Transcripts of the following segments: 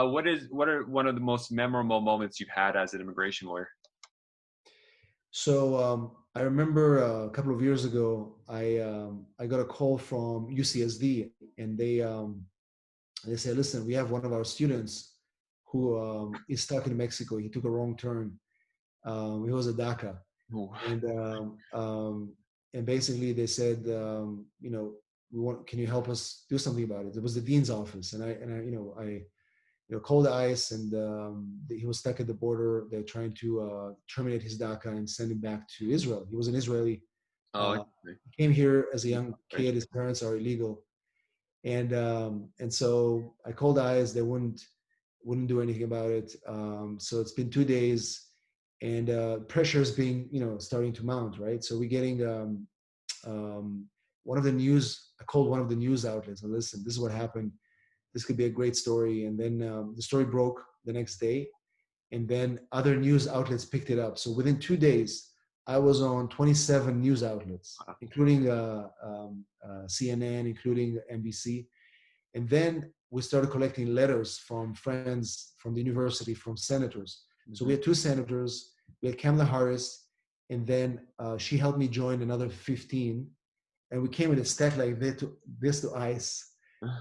What are one of the most memorable moments you've had as an immigration lawyer? So I remember a couple of years ago, I got a call from UCSD, and they said, "Listen, we have one of our students who is stuck in Mexico. He took a wrong turn. He was a DACA, Ooh. and basically they said, can you help us do something about it?" It was the dean's office, and I called ICE, and he was stuck at the border. They're trying to terminate his DACA and send him back to Israel. He was an Israeli. Oh, Uh, interesting. he came here as a young Right. kid. His parents are illegal, and so I called ICE. They wouldn't do anything about it. So it's been 2 days, and pressure is being starting to mount. Right. So we're getting one of the news. I called one of the news outlets and listen. This is what happened. This could be a great story. And then the story broke the next day, and then other news outlets picked it up. So within 2 days, I was on 27 news outlets, Wow. including CNN, including NBC. And then we started collecting letters from friends from the university, from senators. So we Mhm. had two senators, we had Kamala Harris, and then she helped me join another 15. And we came with a stack like this to ICE,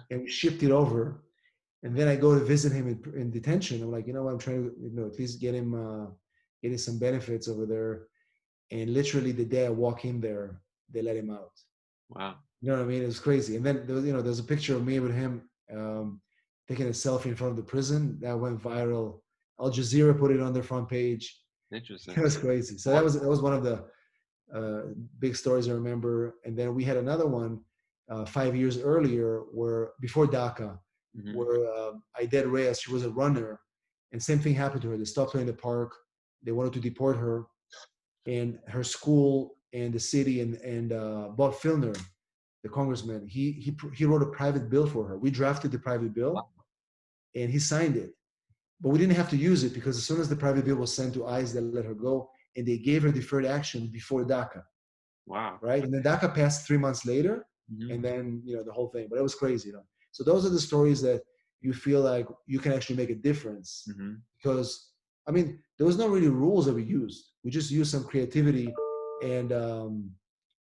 and we shipped it over. And then I go to visit him in detention. I'm like, what, I'm trying to, at least get him getting some benefits over there. And literally the day I walk in there, they let him out. Wow. You know what I mean? It was crazy. And then there's a picture of me with him taking a selfie in front of the prison that went viral. Al Jazeera put it on their front page. Interesting. It was crazy. So that What? was one of the big stories I remember. And then we had another one 5 years earlier, where before DACA, Mhm. where Aided Reyes, she was a runner, and same thing happened to her. They stopped her in the park. They wanted to deport her, and her school and the city and Bob Filner, the congressman, he wrote a private bill for her. We drafted the private bill, and he signed it. But we didn't have to use it because as soon as the private bill was sent to ICE, they let her go, and they gave her deferred action before DACA, Wow. right? And then DACA passed 3 months later, Mhm. and then the whole thing. But it was crazy. So those are the stories that you feel like you can actually make a difference, Mhm. because I mean there was no really rules that we used. We just used some creativity, and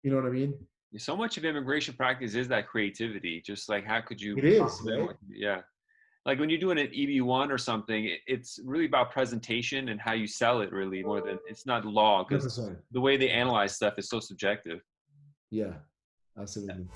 you know what I mean. So much of immigration practice is that creativity. Just like how could you It is, possibly right? yeah. Like when you're doing an EB1 or something, it's really about presentation and how you sell it really more than it's not law because 100%. the way they analyze stuff is so subjective. Yeah, absolutely.